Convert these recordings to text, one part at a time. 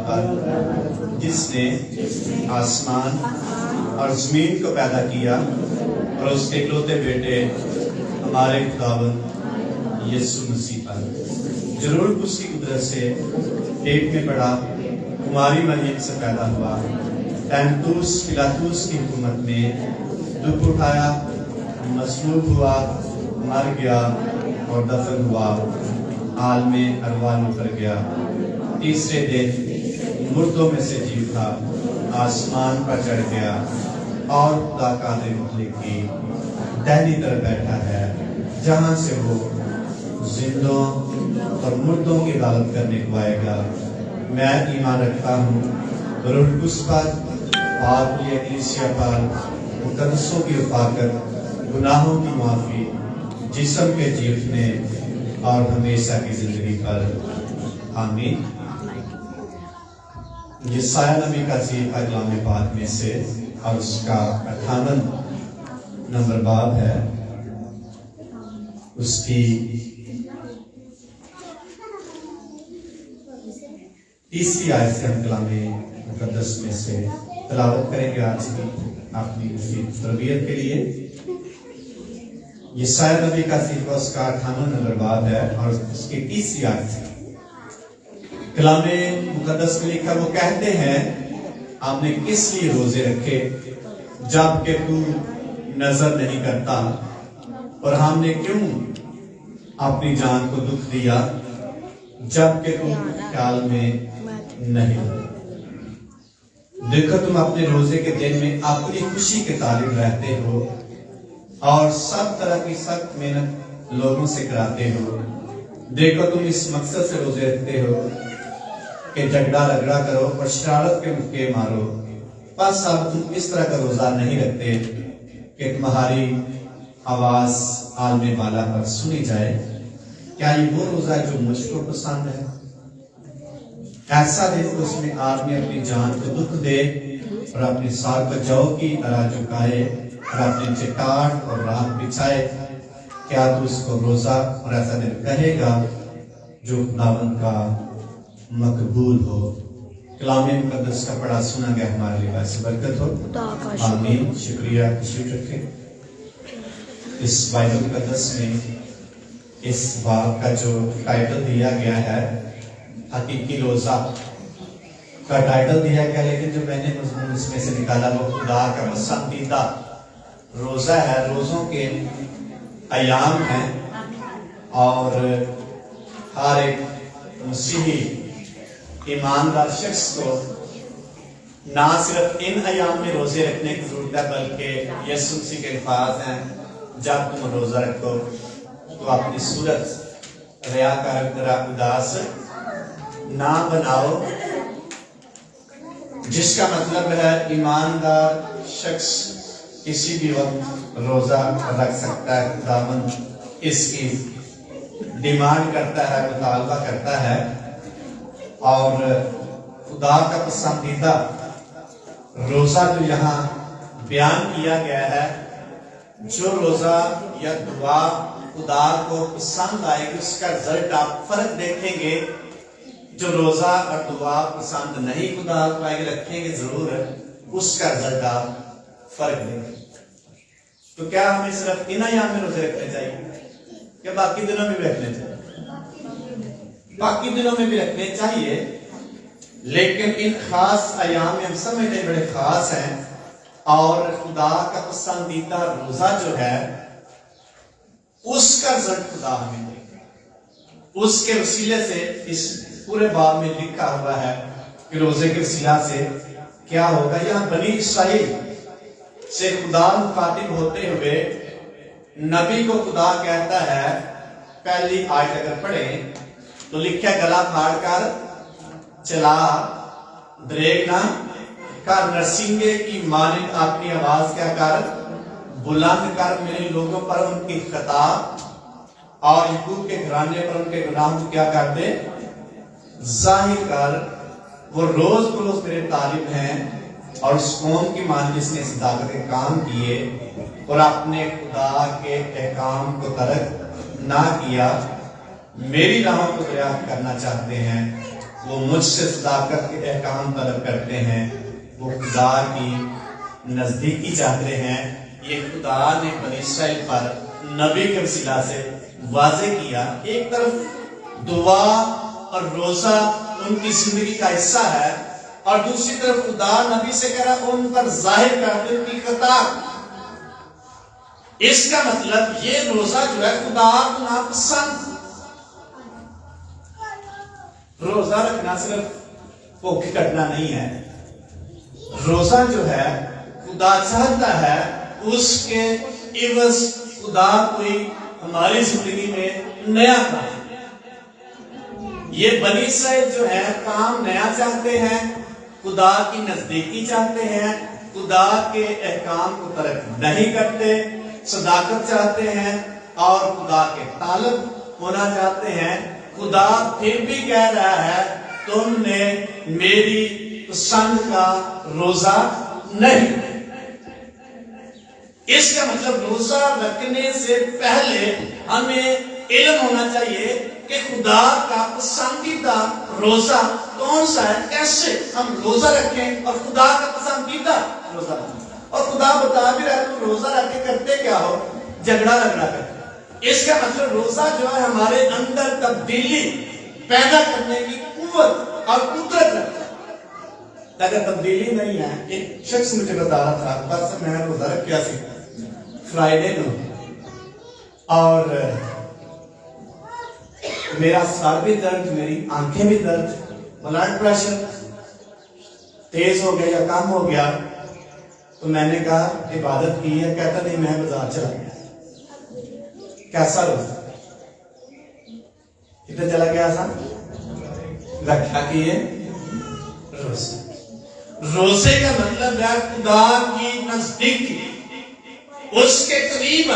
پر جس نے آسمان اور زمین کو پیدا کیا اور اس کے اکلوتے بیٹے ہمارے خداوند یسوع مسیح پر ضرور اس کی قدرت سے پیٹ میں پڑا، کماری مریم سے پیدا ہوا، پینتوس پلاطوس کی حکومت میں دکھ اٹھایا، مصلوب ہوا، مر گیا اور دفن ہوا، عالم ارواح میں اتر گیا، تیسرے دن مردوں میں سے جی اٹھا، آسمان پر چڑھ گیا اور خدا قادر مطلق کی دہنی طرف بیٹھا ہے، جہاں سے وہ زندوں اور مردوں کی عدالت کرنے کو آئے گا۔ میں ایمان رکھتا ہوں روح القدس پر، پاک کلیسیا پر، مقدسوں کی رفاقت، گناہوں کی معافی، جسم کے جی اٹھنے اور ہمیشہ کی زندگی پر، آمین۔ یسایہ نبی کا صحیفہ کلام پاک میں سے اور اس کا 58 نمبر باب ہے، اس کی 30 آیت سے ہم کلام مقدس میں سے تلاوت کریں گے آج کی اپنی تربیت کے لیے۔ یسایہ نبی کا صحیفہ اس کا 58 نمبر باب ہے اور اس کی 30 آیت سے کلام مقدس میں لکھا، وہ کہتے ہیں آپ نے کس لیے روزے رکھے جب کہ تو نظر نہیں کرتا، اور ہم نے کیوں اپنی جان کو دکھ دیا جب کہ تم خیال میں نہیں۔ دیکھو تم اپنے روزے کے دن میں اپنی خوشی کے طالب رہتے ہو اور سب طرح کی سخت محنت لوگوں سے کراتے ہو۔ دیکھو تم اس مقصد سے روزے رکھتے ہو کہ جھگڑا رگڑا کرو اور شرارت کے مکے مارو، بس اب تم اس طرح کا روزہ نہیں رکھتے کہ تمہاری آواز عالم بالا پر سنی جائے۔ کیا یہ وہ روزہ ہے جو مجھ کو پسند ہے؟ ایسا دن اس میں آدمی اپنی جان کو دکھ دے اور اپنی سار کو جو کی طرح جھکائے اور اپنی چٹاٹ اور رات بچھائے۔ کیا تو اس کو روزہ اور ایسا دن کہے گا جو خداوند کا مقبول ہو؟ کلام مقدس کا پڑھا سنا گیا ہمارے لیے باعث برکت ہو، آمین۔ شکریہ، تشریف رکھیں۔ اس بائبل مقدس میں اس باب کا جو ٹائٹل دیا گیا ہے حقیقی روزہ کا ٹائٹل دیا گیا، لیکن جو میں نے مضمون اس میں سے نکالا وہ خدا کا پسندیدہ روزہ ہے۔ روزوں کے ایام ہیں اور ہر ایک مسیحی ایماندار شخص کو نہ صرف ان ایام میں روزے رکھنے کی ضرورت ہے بلکہ یسوع مسیح کے الفاظ ہیں، جب تم روزہ رکھو تو اپنی صورت ریاکار اداس نہ بناؤ، جس کا مطلب ہے ایماندار شخص کسی بھی وقت روزہ رکھ سکتا ہے۔ خداوند اس کی ڈیمانڈ کرتا ہے، مطالبہ کرتا ہے، اور خدا کا پسندیدہ روزہ جو یہاں بیان کیا گیا ہے، جو روزہ یا دعا خدا کو پسند آئے گی اس کا رزلٹ آپ فرق دیکھیں گے۔ جو روزہ اور دعا پسند نہیں خدا کو آئے گی رکھیں گے ضرور، اس کا رزلٹ آپ فرق دیں گے۔ تو کیا ہمیں صرف ان ایام میں روزے رکھنے چاہیے کہ باقی دنوں میں بھی رکھنے چاہیے؟ باقی دنوں میں بھی رکھنے چاہیے، لیکن ان خاص ایام میں ہم سمجھتے ہیں بڑے خاص ہیں، اور خدا کا پسندیدہ روزہ جو ہے اس کا رزلٹ خدا ہمیں دے گا۔ اس کے وسیلے سے اس پورے باب میں لکھا ہوا ہے کہ روزے کے وسیلہ سے کیا ہوگا۔ یہاں بنی اسرائیل سے خدا مخاطب ہوتے ہوئے نبی کو خدا کہتا ہے، پہلی آیت اگر پڑھیں تو لکھا گلا پھاڑ کر چلا، دریغ نہ کر، نرسنگے کی مانند اپنی آواز کیا کر بلند کر، میرے لوگوں پر ان کی خطا اور یعقوب کے گھرانے پر ان کے گناہوں کو کیا کر دے، ظاہر کر۔ وہ روز بروز میرے طالب ہیں اور اس قوم کی مان جس نے صداقت کے کام کیے اور اپنے خدا کے احکام کو ترک نہ کیا، میری راہوں کو دریافت کرنا چاہتے ہیں، وہ مجھ سے صداقت کے احکام طلب کرتے ہیں، وہ خدا کی نزدیکی چاہتے ہیں۔ یہ خدا نے بنی اسرائیل پر نبی کے وسیلہ سے واضح کیا۔ ایک طرف دعا اور روزہ ان کی زندگی کا حصہ ہے، اور دوسری طرف خدا نبی سے کہہ رہا ان پر ظاہر کرتے ان کی خطا۔ اس کا مطلب یہ روزہ جو ہے خدا کو ناپسند۔ روزہ رکھنا صرف بھوک کٹنا نہیں ہے، روزہ جو ہے خدا چاہتا ہے اس کے عوض خدا کوئی ہماری زندگی میں نیا کام۔ یہ بنی اسرائیل جو ہے کام نیا چاہتے ہیں، خدا کی نزدیکی چاہتے ہیں، خدا کے احکام کو ترک نہیں کرتے، صداقت چاہتے ہیں اور خدا کے طالب ہونا چاہتے ہیں۔ خدا پھر بھی کہہ رہا ہے تم نے میری پسند کا روزہ نہیں۔ اس کا مطلب روزہ رکھنے سے پہلے ہمیں علم ہونا چاہیے کہ خدا کا پسندیدہ روزہ کون سا ہے، کیسے ہم روزہ رکھیں اور خدا کا پسندیدہ روزہ رکھیں۔ اور خدا بتا بھی رہا ہے تم روزہ رکھ کے کرتے کیا ہو، جھگڑا رگڑا کرتے۔ اس کا مطلب روزہ جو ہے ہمارے اندر تبدیلی پیدا کرنے کی قوت اور قدرت رکھتا ہے۔ اگر تبدیلی نہیں ہے، ایک شخص مجھے بتا رہا تھا، پرسوں میں نے روزہ رکھا سی فرائیڈے کو، اور میرا سر بھی درد، میری آنکھیں بھی درد، بلڈ پریشر تیز ہو گیا یا کم ہو گیا، تو میں نے کہا عبادت کی ہے، کہتا نہیں میں بازار چلا گیا۔ کیسا روزہ؟ کدھر چلا گیا سا؟ رکھا کیے روزہ۔ روزے کا مطلب ہے خدا کی نزدیکی، اس کے قریب۔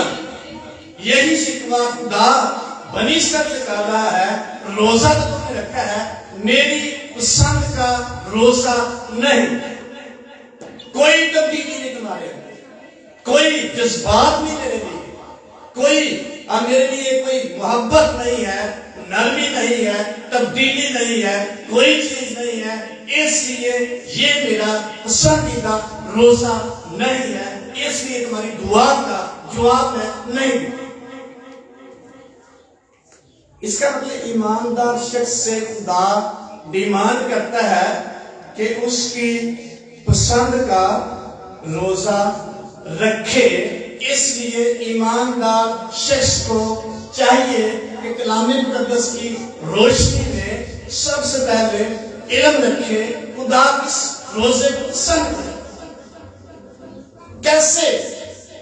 یہی شکوہ خدا بنی اسرائیل سے کہہ رہا ہے روزہ تو تم نے رکھا ہے، میری پسند کا روزہ نہیں۔ کوئی تبدیلی نہیں تمہارے، کوئی جذبات نہیں میرے لیے، کوئی میرے لیے کوئی محبت نہیں ہے، نرمی نہیں ہے، تبدیلی نہیں ہے، کوئی چیز نہیں ہے، اس لیے یہ میرا پسندیدہ روزہ نہیں ہے، اس لیے تمہاری دعا کا جواب میں نہیں۔ اس کا مطلب ایماندار شخص سے خدا ڈیمانڈ کرتا ہے کہ اس کی پسند کا روزہ رکھے۔ اس لیے ایماندار شخص کو چاہیے کہ کلام مقدس کی روشنی میں سب سے پہلے علم رکھے خدا کس روزے کو پسند ہے، کیسے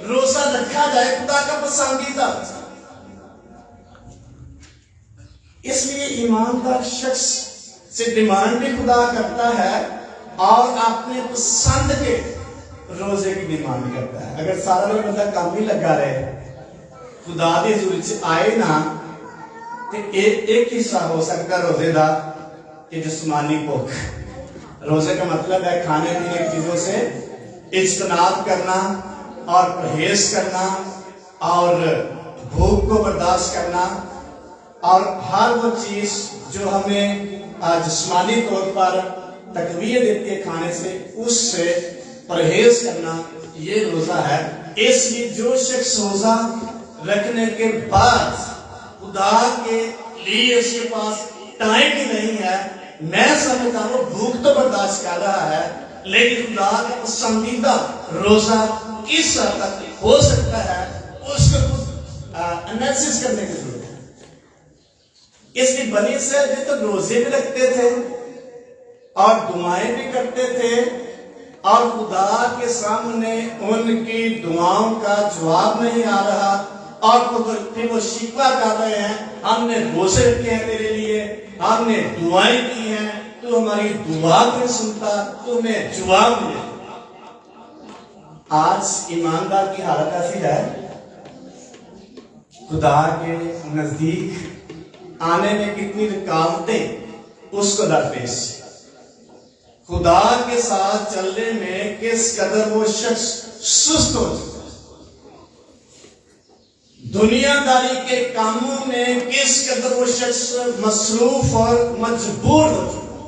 روزہ رکھا جائے خدا کا پسندیدہ۔ اس لیے ایماندار شخص سے ڈیمانڈ بھی خدا کرتا ہے اور اپنے پسند کے روزے کی ڈیمانڈ کرتا ہے۔ اگر سارا دن بندہ کام ہی لگا رہے، خدا دی حضور سے آئے نا، تو ایک حصہ ہو سکتا ہے روزے دا کہ جسمانی بھوک۔ روزے کا مطلب ہے کھانے پینے کی چیزوں سے اجتناب کرنا اور پرہیز کرنا اور بھوک کو برداشت کرنا، اور ہر وہ چیز جو ہمیں جسمانی طور پر تقویت دیتی ہے کھانے سے، اس سے پرہیز کرنا، یہ روزہ ہے۔ اس لیے جو شخص روزہ رکھنے کے بعد خدا کے لیے اس کے پاس ٹائم ہی نہیں ہے، میں سمجھتا ہوں بھوک تو برداشت کر رہا ہے، لیکن خدا کا پسندیدہ روزہ کس حد تک ہو سکتا ہے اس کو انالیسس کرنے کی ضرورت ہے۔ اس لیے بنی اسرائیل بھی تو روزے بھی رکھتے تھے اور دعائیں بھی کرتے تھے، اور خدا کے سامنے ان کی دعاؤں کا جواب نہیں آ رہا، اور پھر وہ شکوہ کر رہے ہیں ہم نے روزے رکھے ہیں تیرے لیے، ہم نے دعائیں کی ہیں، تو ہماری دعا نہیں سنتا، تو ہمیں جواب ملے۔ آج ایماندار کی حالت ایسی ہے، خدا کے نزدیک آنے میں کتنی رکاوٹیں اس کو درپیش، خدا کے ساتھ چلنے میں کس قدر وہ شخص سست ہو چکا، دنیا داری کے کاموں میں کس قدر وہ شخص مصروف اور مجبور ہو چکا۔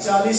40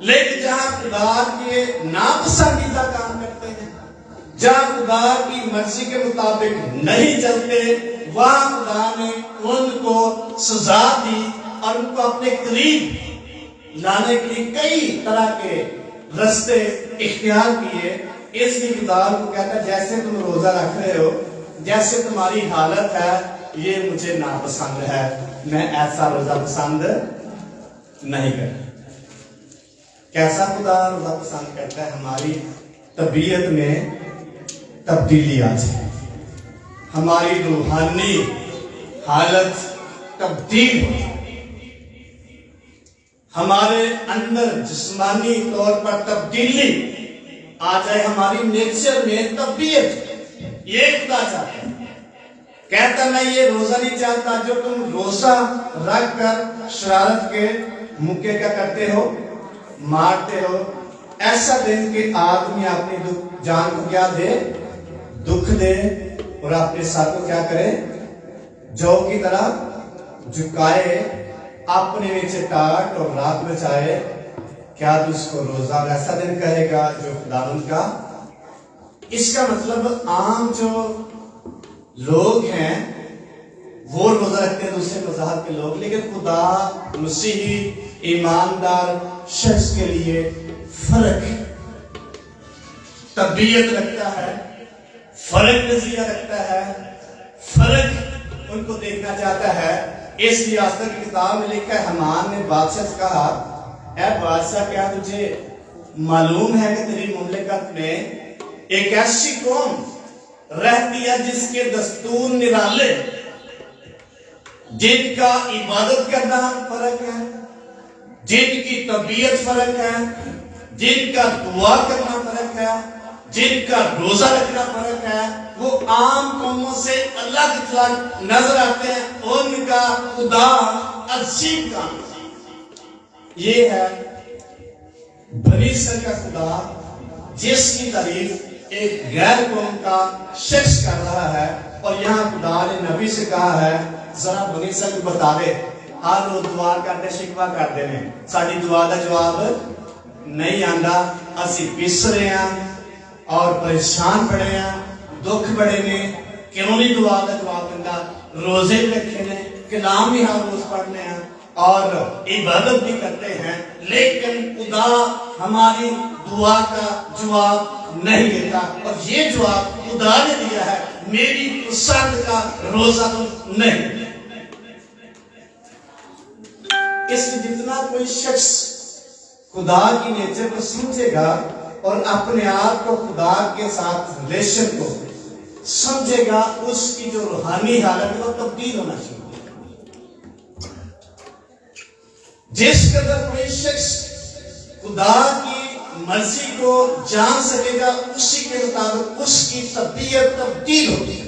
لیکن جہاں خدا کے ناپسندیدہ کام کرتے ہیں، جہاں خدا کی مرضی کے مطابق نہیں چلتے، وہاں خدا نے ان کو سزا دی اور ان کو اپنے قریب لانے کے لیے کئی طرح کے رستے اختیار کیے۔ اس لیے خدا کو کہتا ہے جیسے تم روزہ رکھ رہے ہو، جیسے تمہاری حالت ہے، یہ مجھے ناپسند ہے، میں ایسا روزہ پسند نہیں کرتا۔ کیسا خدا روزہ پسند کرتا ہے؟ ہماری طبیعت میں تبدیلی آ جائے، ہماری روحانی حالت تبدیل ہو جائے، ہمارے اندر جسمانی طور پر تبدیلی آ جائے، ہماری نیچر میں طبیعت۔ یہ خدا چاہتا ہے، کہتا میں یہ روزہ نہیں چاہتا جو تم روزہ رکھ کر شرارت کے موقع کیا کرتے ہو، مارتے ہو۔ ایسا دن کہ آدمی اپنی جان کو کیا دے، دکھ دے، اور اپنے سر کو کیا کرے، جو کی طرح جھکائے، اپنے نیچے ٹاٹ اور رات بچائے۔ کیا تو اس کو روزہ ویسا دن کہے گا جو خداوند کا؟ اس کا مطلب عام جو لوگ ہیں وہ روزہ رکھتے ہیں، دوسرے مذہب کے لوگ، لیکن خدا مسیحی ایماندار شخص کے لیے فرق طبیعت رکھتا ہے، فرق نظریہ رکھتا ہے، فرق ان کو دیکھنا چاہتا ہے۔ اس لیے آستر کی کتاب میں لکھا ہے، حمان نے بادشاہ سے کہا، اے بادشاہ کیا تجھے معلوم ہے کہ تیری مملکت میں ایک ایسی قوم رہتی ہے جس کے دستور نرالے، جن کا عبادت کرنا فرق ہے، جن کی طبیعت فرق ہے، جن کا دعا کرنا فرق ہے، جن کا روزہ رکھنا فرق ہے، وہ عام قوموں سے الگ تھلگ نظر آتے ہیں، ان کا خدا عجیب کام۔ یہ ہے بنی اسرائیل کا خدا جس کی تعریف ایک غیر قوم کا شخص کر رہا ہے، اور یہاں خدا نے نبی سے کہا ہے ذرا بنی اسرائیل کو بتا دے، ہر روز دعا کرتے شکوا کرتے ہیں، ساری دعا کا جواب نہیں آندا، اسی پس رہے ہیں اور پریشان پڑے ہیں، دکھ بڑے نے، کیوں نہیں دعا کا جواب دینا؟ روزے بھی رکھے نے، کلام بھی ہر روز پڑھنے ہیں اور عبادت بھی کرتے ہیں، لیکن خدا ہماری دعا کا جواب نہیں دیتا، اور یہ جواب خدا نے دیا ہے، میری پسند کا روزہ تو نہیں۔ اس لیے جتنا کوئی شخص خدا کی نیچر کو سمجھے گا اور اپنے آپ کو خدا کے ساتھ ریلیشن کو سمجھے گا، اس کی جو روحانی حالت ہے وہ تبدیل ہونا چاہیے۔ جس قدر کوئی شخص خدا کی مرضی کو جان سکے گا، اسی کے مطابق اس کی طبیعت تبدیل ہوگی۔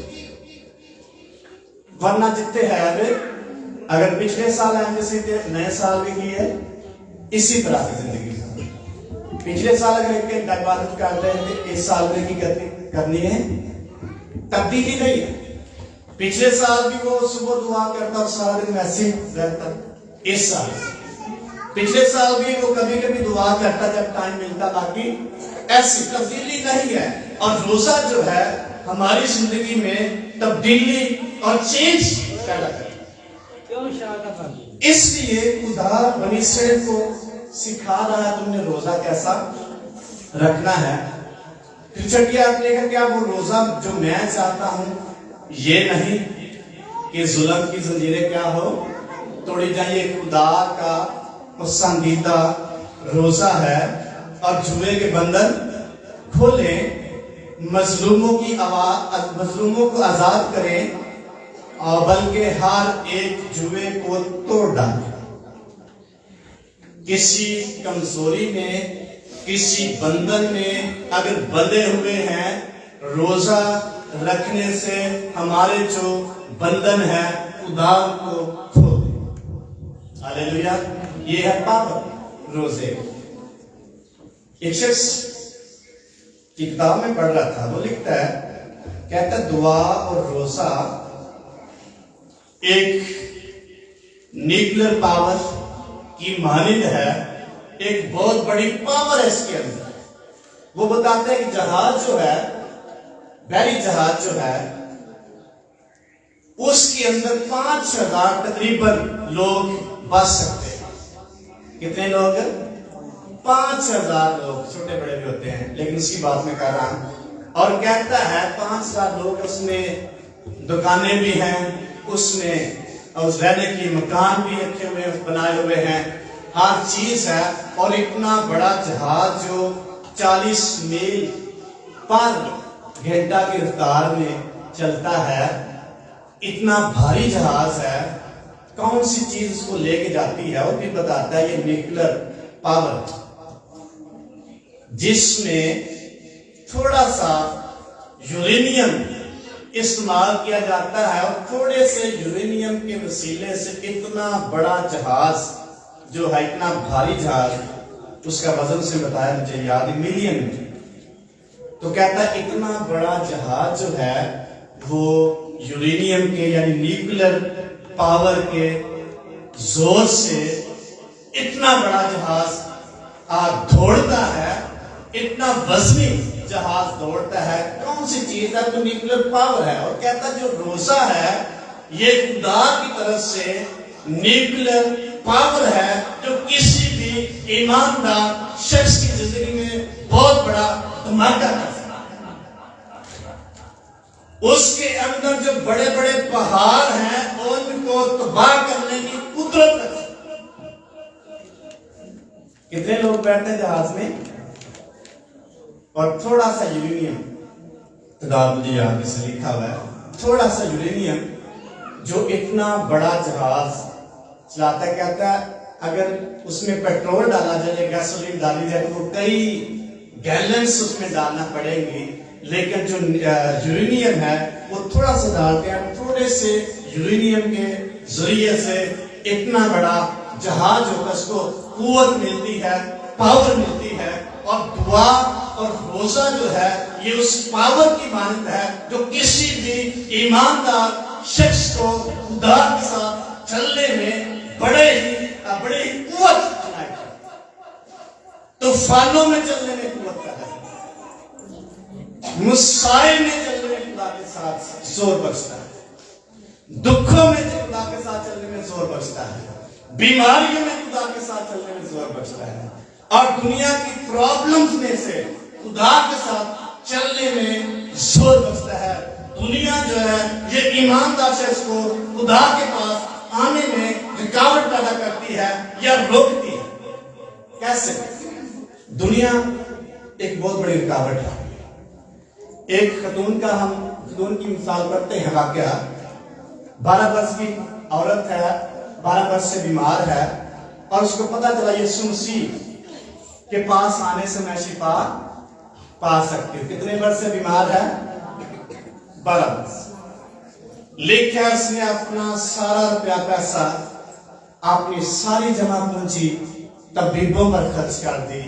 ورنہ جتنے ہیں اگر پچھلے سال ہیں جیسے نئے سال بھی کی ہے، اسی طرح کی زندگی پچھلے سال اگر ایک گھنٹہ عبادت کر رہے ہیں، اس سال میں کی کرنی ہے، تبدیلی نہیں ہے۔ پچھلے سال بھی وہ صبح دعا کرتا اور سارا دن ویسے ہی رہتا، اس سال پچھلے سال بھی وہ کبھی کبھی دعا کرتا جب ٹائم ملتا، باقی ایسی تبدیلی نہیں ہے۔ اور روزہ جو ہے ہماری زندگی میں تبدیلی اور چینج پیدا کرتا ہے۔ اس لیے خدا بنی اسرائیل کو سکھا رہا ہے تم نے روزہ کیسا رکھنا ہے۔ پھر چھٹی آیت لے کر کیا وہ روزہ جو میں چاہتا ہوں یہ نہیں کہ ظلم کی زنجیریں کیا ہو توڑی جائیں، یہ خدا کا پسندیدہ روزہ ہے، اور جوئے کے بندھن کھولیں، مظلوموں کو آزاد کریں، اور بلکہ ہر ایک جوئے کو توڑ ڈالیں۔ کسی کمزوری میں، کسی بندھن میں اگر بندھے ہوئے ہیں، روزہ رکھنے سے ہمارے جو بندھن ہے خدا کو کھول دیں۔ ہاللیلویا! یہ ہے پاک روزے۔ ایک شخص کی کتاب میں پڑھ رہا تھا، وہ لکھتا ہے، کہتا ہے دعا اور روزہ ایک نیوکلیر پاور کی مانند ہے ایک بہت بڑی پاور ہے اس کے اندر. وہ بتاتے ہیں کہ جہاز جو ہے، بحری جہاز جو ہے، اس کے اندر 5000 تقریباً لوگ بس سکتے ہیں. کتنے لوگ؟ 5000 لوگ. چھوٹے بڑے بھی ہوتے ہیں لیکن اس کی بات میں کر رہا ہوں. اور کہتا ہے 5000 لوگ، اس میں دکانیں بھی ہیں، اس میں رہنے کی مکان بھی رکھے ہوئے بنائے ہوئے ہیں، ہر چیز ہے. اور اتنا بڑا جہاز جو 40 میل پر گھنٹہ کی رفتار میں چلتا ہے، اتنا بھاری جہاز ہے. کون سی چیز اس کو لے کے جاتی ہے؟ اور بھی بتاتا ہے یہ نیوکلر پاور، جس میں تھوڑا سا یورینیم استعمال کیا جاتا ہے، اور تھوڑے سے یورینیم کے وسیلے سے اتنا بڑا جہاز جو ہے، اتنا بھاری جہاز، اس کا وزن سے بتایا مجھے یاد، ملین میں. تو کہتا ہے اتنا بڑا جہاز جو ہے وہ یورینیم کے یعنی نیوکلر پاور کے زور سے اتنا بڑا جہاز دوڑتا ہے، اتنا وزنی جہاز دوڑتا ہے. کون سی چیز ہے؟ تو نیوکلر پاور ہے. اور کہتا ہے جو روزہ ہے یہ خدا کی طرف سے نیوکلر پاور ہے جو کسی بھی ایماندار شخص کی زندگی میں بہت بڑا دھماکہ کر سکتا ہے. اس کے اندر جو بڑے بڑے پہاڑ ہیں ان کو تباہ کرنے کی قدرت ہے. کتنے لوگ بیٹھتے ہیں جہاز میں؟ اور تھوڑا سا یورینیم، تعداد مجھے یاد سے لکھا ہوا ہے، تھوڑا سا یورینیم جو اتنا بڑا جہاز چلاتا ہے. کہتا ہے اگر اس میں پیٹرول ڈالا جائے، گیسولین ڈالی جائے تو وہ کئی گیلنز اس میں ڈالنا پڑیں گی، لیکن جو یورینیم ہے وہ تھوڑا سا ڈالتے ہیں. تھوڑے سے یورینیم کے ذریعے سے اتنا بڑا جہاز جو اس کو قوت ملتی ہے، پاور ملتی ہے. اور دعا اور روزہ جو ہے یہ اس پاور کی مانند ہے جو کسی بھی ایماندار شخص کو خدا کے ساتھ چلنے میں بڑی قوت بنائے گا. طوفانوں میں چلنے میں قوت پیدا ہے، مسائل میں چلنے میں خدا کے ساتھ زور بخشتا ہے، دکھوں میں خدا کے ساتھ چلنے میں زور بخشتا ہے، بیماریوں میں خدا کے ساتھ چلنے میں زور بخشتا ہے، اور دنیا کی پرابلمز میں سے خدا کے ساتھ چلنے میں زور بخشتا ہے. دنیا جو ہے یہ ایماندار شخص کو خدا کے پاس آنے میں رکاوٹ پیدا کرتی ہے یا روکتی ہے. کیسے؟ دنیا ایک بہت بڑی رکاوٹ ہے. ایک خاتون کی مثال کرتے ہیں. واقعہ 12 برس کی عورت ہے، 12 برس سے بیمار ہے، اور اس کو پتا چلا یسوع مسیح کے پاس آنے سے میں شفا پا سکتی ہوں. کتنے برس سے بیمار ہے؟ 12 برس. لیکن اس نے اپنا سارا روپیہ پیسہ، اپنی ساری جمع پونجی طبیبوں پر خرچ کر دی.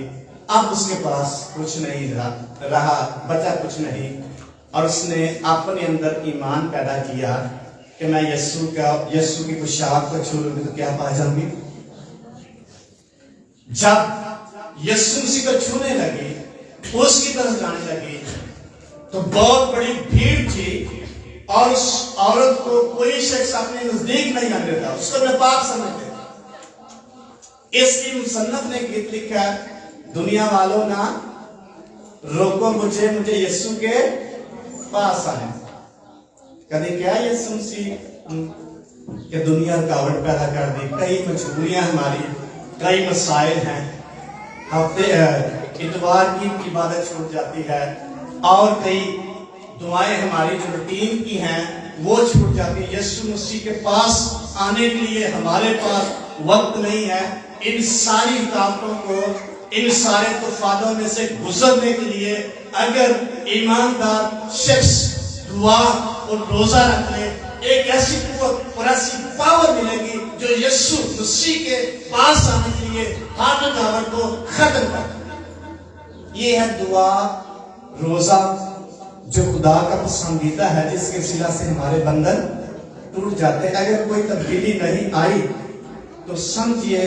اب اس کے پاس کچھ نہیں رہا، بچا کچھ نہیں. اور اس نے اپنے اندر ایمان پیدا کیا کہ میں یسوع کی پوشاک کو چھو لوں گی تو کیا پا جاؤں گی. جب یسوع مسیح کو چھونے لگی، اس کی طرف جانے لگی، تو بہت بڑی بھیڑ تھی اور اس عورت کو کوئی شخص اپنے نزدیک نہیں آنے دیتا، اس کو ناپاک سمجھتے. اس کی مصنف نے گیت لکھا ہے، دنیا والوں نہ روکو مجھے یسوع کے پاس آنے. کدی کیا یسوع مسیح کہ دنیا رکاوٹ پیدا کر دی، کئی مجبوریاں ہماری، کئی مسائل ہیں، ہفتے اتوار کی عبادت چھوٹ جاتی ہے، اور کئی دعائیں ہماری جو روٹین کی ہیں وہ چھوٹ جاتی ہیں. یسوع مسیح کے پاس آنے کے لیے ہمارے پاس وقت نہیں ہے. ان ساری رکاوٹوں کو، ان سارے طوفانوں میں سے گزرنے کے لیے اگر ایماندار شخص دعا اور روزہ رکھ لے، ایک ایسی قوت اور ایسی پاور ملے گی جو یسوع مسیح کے پاس آنے کے لیے ہر رکاوٹ کو ختم کر دے. یہ ہے دعا، روزہ جو خدا کا پسندیدہ ہے، جس کے وسیلہ سے ہمارے بندھن ٹوٹ جاتے ہیں. اگر کوئی تبدیلی نہیں آئی تو سمجھیے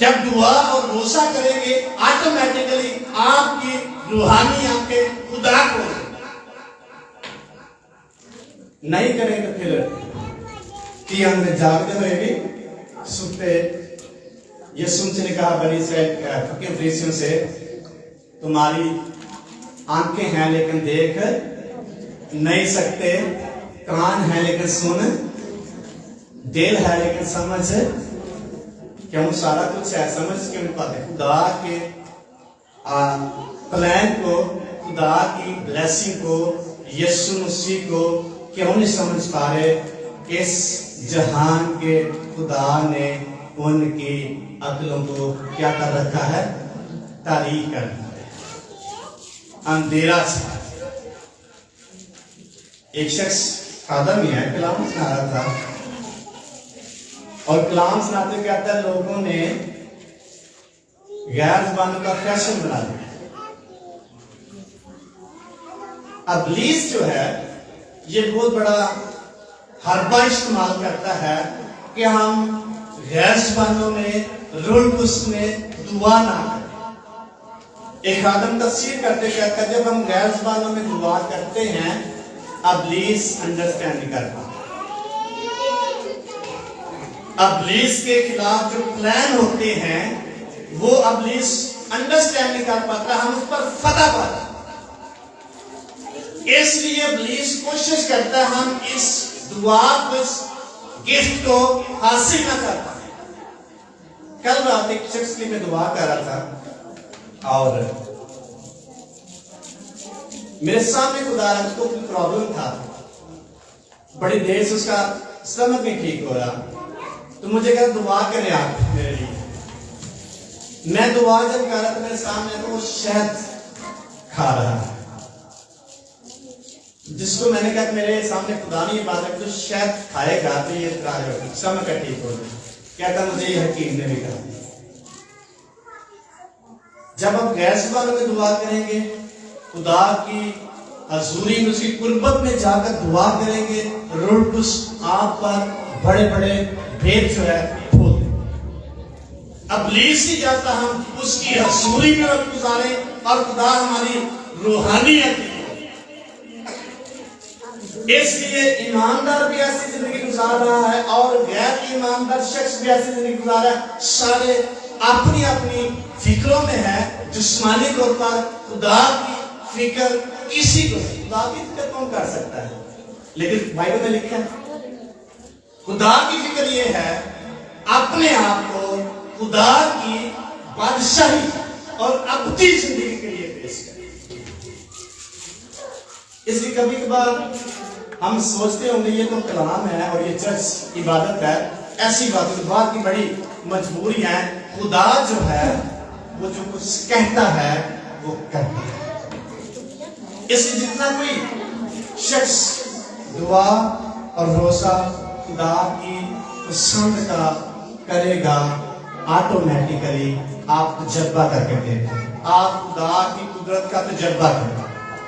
جب دعا اور روزہ کریں گے آٹومیٹکلی آپ کی روحانی آنکھیں خدا کو نہیں کریں گے پھر کہ ہم نے جاگتے ہوئے بھی سنتے. یسوع نے کہا بنی اسرائیل فریسیوں سے تمہاری آنکھیں ہیں لیکن دیکھ نہیں سکتے, کان ہے لیکن سن, دل ہے لیکن سمجھ کیوں سارا کچھ ہے, سمجھ کیوں نہیں پاتے. خدا کے پلان کو, خدا کی بلیسنگ کو, یسوع مسیح کو کیوں نہیں سمجھ پا رہے. اس جہان کے خدا نے ان کی عقلوں کو کیا کر رکھا ہے, تاریک کر دیا ہے, اندھیرا سے. ایک شخص خادم ہی ہے, کلام سنا رہا تھا اور کلام سناتے کہتا ہے لوگوں نے غیر زبانوں کا فیشن بنا دیا. ابلیس جو ہے یہ بہت بڑا حربہ استعمال کرتا ہے کہ ہم غیر زبانوں میں رلٹس میں دعا نہ کریں. ایک آدم تفسیر کرتے کہتا ہے جب ہم غیر زبانوں میں دعا کرتے ہیں ابلیس انڈرسٹینڈ نہیں کر پاتا. ابلیس کے خلاف جو پلان ہوتے ہیں وہ ابلیس انڈرسٹینڈ نہیں کر پاتا, ہم اس پر فتح پاتے. اس لیے ابلیس کوشش کرتا ہے ہم اس دعا کو, اس گفٹ کو حاصل نہ کر پائیں. کل رات ایک شخص کی میں دعا کر رہا تھا اور میرے سامنے خدا رہا, اس کو کوئی پرابلم تھا, بڑی دیر سے اس کا سٹمک نہیں ٹھیک ہو رہا, تو مجھے کہا دعا کریں آپ میرے لیے. میں دعا جب کر رہا تھا میرے سامنے تو وہ شہد کھا رہا ہے, جس کو میں نے کہا میرے سامنے خدا نے یہ بات ہے تو شہد کھائے گا تو یہ سٹمک ٹھیک ہو جائے. کہتا مجھے یہ حکیم نے بھی کہا. جب ہم غیر زبانوں میں دعا کریں گے, خدا کی حضوری میں, اس کی قربت میں جا کر دعا کریں گے, رلٹس آپ پر بڑے بڑے بھید جو ہے کھول دیں. ابلیس نہیں چاہتا ہم اس کی حضوری میں وقت گزاریں اور خدا ہماری روحانیت. اس لیے ایماندار بھی ایسی زندگی گزار رہا ہے اور غیر ایماندار شخص بھی ایسی زندگی گزار رہا ہے. سارے اپنی اپنی فکروں میں ہے. جسمانی طور پر خدا کی فکر کسی کو, خدا کی فکر کون کر سکتا ہے, لیکن بائبل میں لکھا ہے خدا کی فکر یہ ہے اپنے آپ کو خدا کی بادشاہی اور ابدی زندگی کے لیے پیش کریں. اس لیے کبھی کبھار ہم سوچتے ہوں گے یہ تو کلام ہے اور یہ چرچ عبادت ہے, ایسی بات کی بڑی مجبوری ہے. خدا جو ہے وہ جو کچھ کہتا ہے وہ کرتا ہے. اس لیے جتنا کوئی شخص دعا اور روزہ خدا کی پسند کا کرے گا آٹومیٹکلی آپ تجربہ کر کے دیکھیں, آپ خدا کی قدرت کا تجربہ کریں,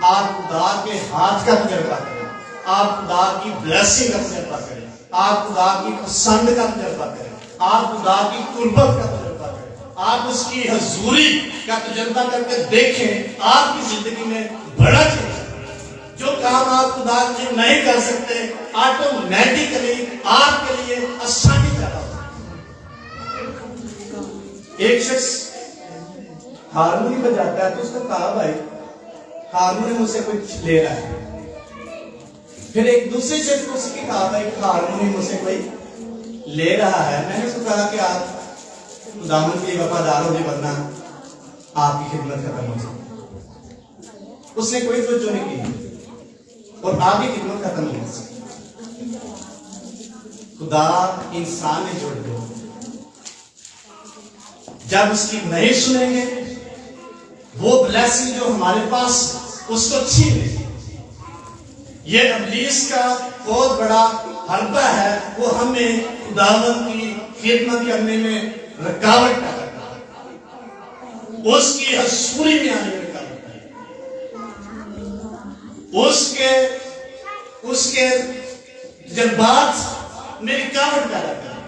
آپ خدا کے ہاتھ کا تجربہ کریں, آپ خدا کی بلیسنگ کا تجربہ کریں, آپ خدا کی پسند کا تجربہ کریں, آپ خدا کی قربت کا تجربہ کریں, آپ اس کی حضوری کا تجربہ کر کے دیکھیں. آپ کی زندگی میں بڑا چیز جو کام آپ خدا کے نہیں کر سکتے آٹومیٹکلی آپ کے لیے آسانی پیدا ہوگی. ایک شخص ہارمونی بجاتا ہے تو اس کو کہا بھائی ہارمونی مجھ سے کوئی لے رہا ہے. پھر ایک دوسرے شخص کو اس کی کہا بھائی ہارمونی مجھ سے کوئی لے رہا ہے. میں نے اس کو کہا کہ آپ خداوند کے وفادار ہو جائے ورنہ آپ کی خدمت ختم ہو جائے. اس نے کوئی توجہ نہیں کی اور آپ کی خدمت ختم ہو گئی. خدا انسان نے جوڑ دو, جب اس کی نہیں سنیں گے وہ بلیسنگ جو ہمارے پاس اس کو چھین لیں. یہ ابلیس کا بہت بڑا حربہ ہے, وہ ہمیں خداوند کی خدمت کرنے میں رکاوٹ پیدا کرتا ہے, اس کی حضوری میں آنے میں رکاوٹ پیدا, اس کے جذبات میں رکاوٹ پیدا کرتا ہے.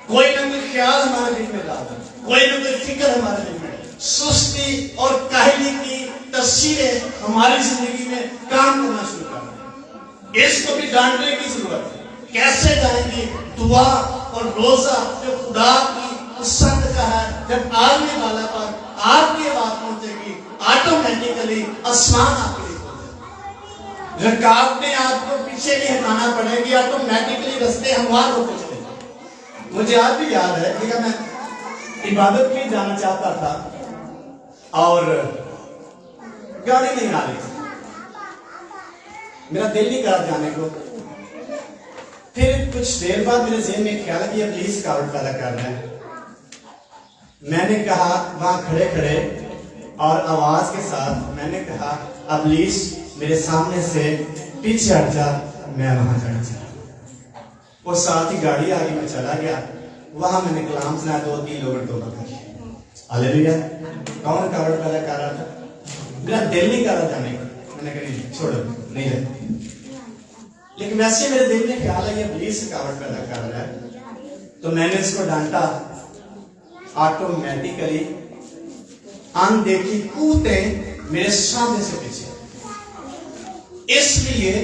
کوئی نہ کوئی خیال ہمارے دل میں ڈالتا ہے, کوئی نہ کوئی فکر ہمارے دل میں، سستی اور کاہلی کی تصویریں ہماری زندگی میں کام کرنا شروع کر دیں۔ اس کو بھی ڈانٹنے کی ضرورت ہے۔ کیسے جائیں گی؟ دعا اور روزہ جو خدا کی پسند کا ہے، جب آنے والا پر آپ کی آواز پہنچے گی، آٹومیٹیکلی آسمان آپ کے لیے کھل جائے گا۔ رکاوٹیں آپ کو پیچھے نہیں ہٹانا پڑے گی، آٹومیٹیکلی رستے ہموار ہو پہنچے گے۔ مجھے آج بھی یاد ہے کہ میں عبادت کے لیے جانا چاہتا تھا اور گاڑی نہیں آ رہی تھی، میرا دل نہیں کرا جانے کو۔ پھر کچھ دیر بعد میرے ذہن میں خیال ہے کہ یہ پولیس رکاوٹ پیدا کر رہا ہے۔ میں نے کہا وہاں کھڑے کھڑے اور آواز کے ساتھ میں نے کہا ابلیس میرے سامنے سے پیچھے ہٹ جا، میں وہاں چڑھ چلا۔ وہ ساتھ ہی گاڑی آگے میں چلا گیا، وہاں میں نے کلام سنا، 2-3 لوگوں توبہ کر لیا۔ ہاللیلویا۔ کون رکاوٹ پیدا کر رہا تھا؟ میرا دل نہیں کر رہا جانے کا، میں نے کہا نہیں چھوڑو، نہیں رہتا۔ لیکن ویسے میرے دل میں خیال ہے یہ ابلیس رکاوٹ پیدا کر رہا ہے، تو میں نے اس کو ڈانٹا۔ آٹومیٹیکلی اندیکھی قوتیں میرے سامنے سے پیچھے۔ اس لیے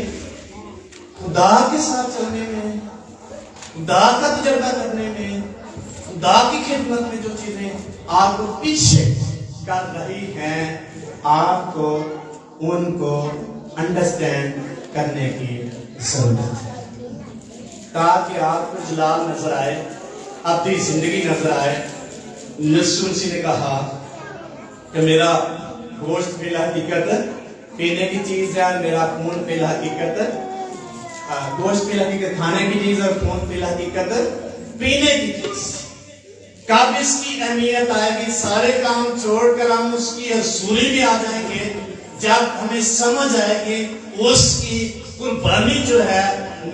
خدا کے ساتھ چلنے میں، خدا کا تجربہ کرنے میں، خدا کی خدمت میں جو چیزیں آپ کو پیچھے کر رہی ہیں، آپ کو ان کو انڈرسٹینڈ کرنے کی ضرورت ہے، تاکہ آپ کو جلال نظر آئے، اپنی زندگی نظر آئے۔ یسوع مسیح نے کہا کہ میرا گوشت فی الحقیقت پینے کی چیز ہے اور میرا خون فی الحقیقت، گوشت فی الحقیقت کھانے کی چیز اور خون فی الحقیقت پینے کی چیز۔ کب اس کی اہمیت آئے گی؟ سارے کام چھوڑ کر ہم اس کی حضوری میں آ جائیں گے، جب ہمیں سمجھ آئے گی اس کی قربانی جو ہے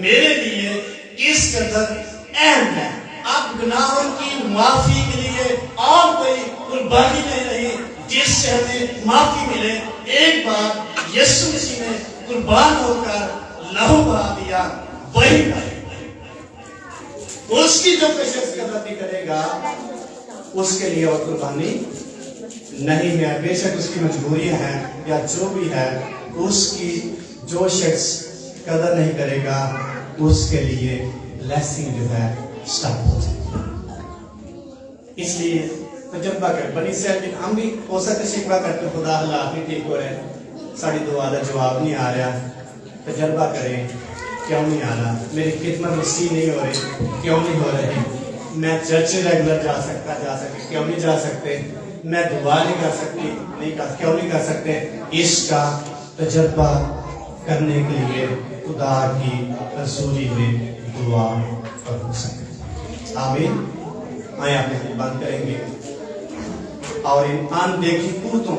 میرے لیے کس قدر اہم ہے۔ اب گناہوں کی معافی کے لیے اور کوئی قربانی نہیں رہی جس سے ہمیں معافی ملے۔ ایک بار یسوع مسیح نے قربان ہو کر لہو بہا دیا، وہی اس کی جو شخص قدر نہیں کرے گا اس کے لیے اور قربانی نہیں ہے۔ بے شک اس کی مجبوریاں ہیں یا جو بھی ہے، اس کی جو شخص قدر نہیں کرے گا اس کے لیے بلیسنگ جو ہے سٹاپ ہو جائے گی۔ اس لیے تجربہ کر بنی اسرائیل، ہم بھی ہو سکتا شکوہ کرتے خدا اللہ بھی ٹھیک ہو رہے، ساری دعا کا جواب نہیں آ رہا، تجربہ کریں کیوں نہیں آ رہا، میری خدمت وسیع نہیں ہو رہی، کیوں نہیں ہو رہی، میں چرچ ریگولر جا سکتے کیوں نہیں جا سکتے، میں دعا نہیں کر سکتی کیوں نہیں کر سکتے۔ اس کا تجربہ کرنے کے لیے خدا کی رسولی میں دعا ہو سکے۔ آمین۔ آئیں اپنے دل بند کریں گے اور ان اندیکھی قوتوں